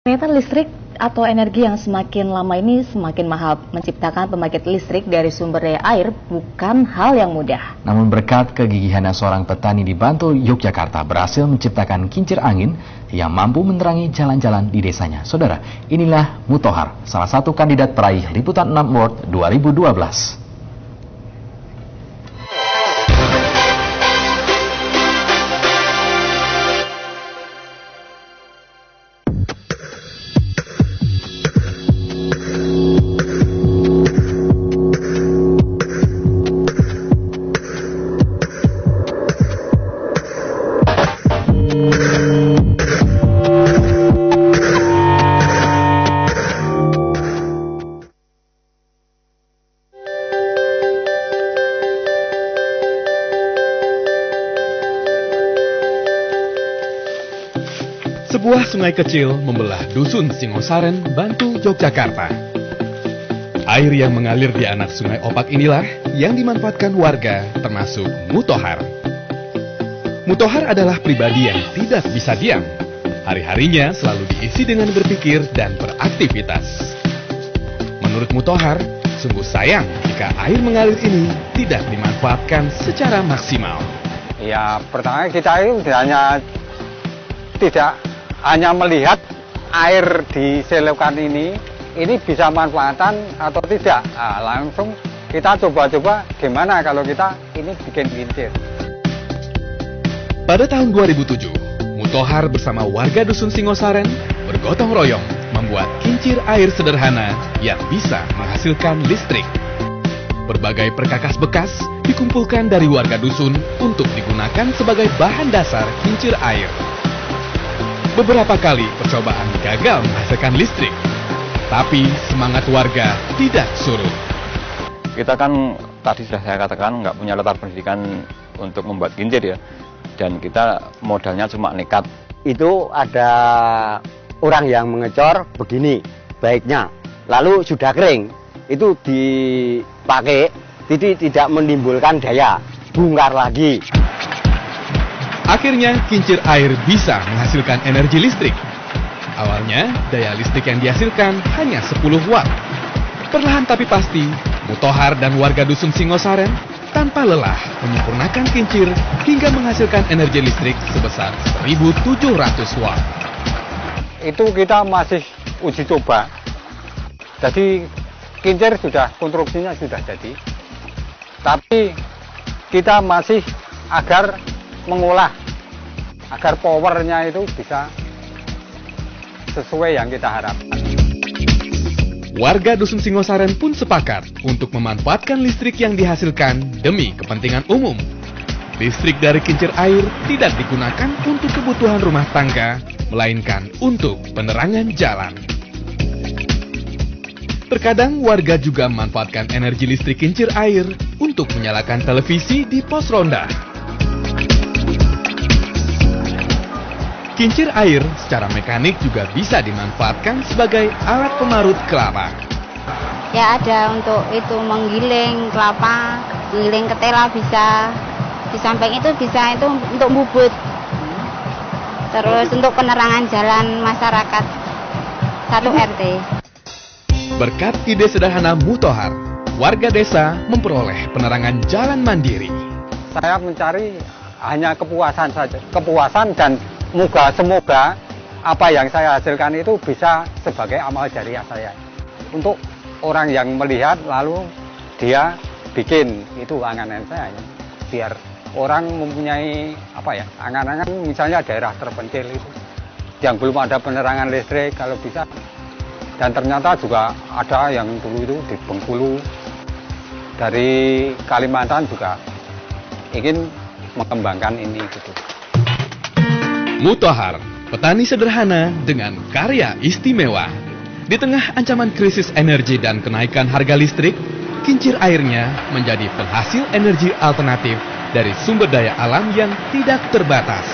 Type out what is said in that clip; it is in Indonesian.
Ternyata listrik atau energi yang semakin lama ini semakin mahal. Menciptakan pembangkit listrik dari sumber daya air bukan hal yang mudah. Namun berkat kegigihannya seorang petani di Bantul, Yogyakarta berhasil menciptakan kincir angin yang mampu menerangi jalan-jalan di desanya. Saudara, inilah Mutohar, salah satu kandidat peraih Liputan 6 Award 2012. Sebuah sungai kecil membelah dusun Singosaren, Bantul, Yogyakarta. Air yang mengalir di anak sungai Opak inilah yang dimanfaatkan warga, termasuk Mutohar. Mutohar adalah pribadi yang tidak bisa diam. Hari-harinya selalu diisi dengan berpikir dan beraktivitas. Menurut Mutohar, sungguh sayang jika air mengalir ini tidak dimanfaatkan secara maksimal. Ya, pertama kita itu tidak hanya melihat air di selokan ini bisa manfaatan atau tidak. Nah, langsung kita coba-coba gimana kalau kita ini bikin kincir. Pada tahun 2007, Mutohar bersama warga dusun Singosaren bergotong royong membuat kincir air sederhana yang bisa menghasilkan listrik. Berbagai perkakas bekas dikumpulkan dari warga dusun untuk digunakan sebagai bahan dasar kincir air. Beberapa kali percobaan gagal menghasilkan listrik, tapi semangat warga tidak surut. Kita kan tadi sudah saya katakan nggak punya latar pendidikan untuk membuat kincir ya, dan kita modalnya cuma nekat. Itu ada orang yang mengecor begini baiknya, lalu sudah kering, itu dipakai, jadi tidak menimbulkan daya, bongkar lagi. Akhirnya kincir air bisa menghasilkan energi listrik. Awalnya daya listrik yang dihasilkan hanya 10 watt. Perlahan tapi pasti, Mutohar dan warga dusun Singosaren tanpa lelah menyempurnakan kincir hingga menghasilkan energi listrik sebesar 1.700 watt. Itu kita masih uji coba. Jadi kincir konstruksinya sudah jadi. Tapi kita masih agar mengolah agar powernya itu bisa sesuai yang kita harapkan. Warga dusun Singosaren pun sepakat untuk memanfaatkan listrik yang dihasilkan demi kepentingan umum. Listrik dari kincir air tidak digunakan untuk kebutuhan rumah tangga, melainkan untuk penerangan jalan. Terkadang warga juga memanfaatkan energi listrik kincir air untuk menyalakan televisi di pos ronda. Kincir air secara mekanik juga bisa dimanfaatkan sebagai alat pemarut kelapa. Ya ada untuk itu menggiling kelapa, menggiling ketela bisa. Di samping itu bisa itu untuk bubut. Terus untuk penerangan jalan masyarakat 1 RT. Berkat ide sederhana Mutohar, warga desa memperoleh penerangan jalan mandiri. Saya mencari hanya kepuasan saja, kepuasan dan semoga apa yang saya hasilkan itu bisa sebagai amal jariah saya. Untuk orang yang melihat lalu dia bikin, itu angan-angan saya. Biar orang mempunyai angan-angan misalnya daerah terpencil itu yang belum ada penerangan listrik kalau bisa. Dan ternyata juga ada yang dulu itu di Bengkulu, dari Kalimantan juga ingin mengembangkan ini gitu. Mutohar, petani sederhana dengan karya istimewa. Di tengah ancaman krisis energi dan kenaikan harga listrik, kincir airnya menjadi penghasil energi alternatif dari sumber daya alam yang tidak terbatas.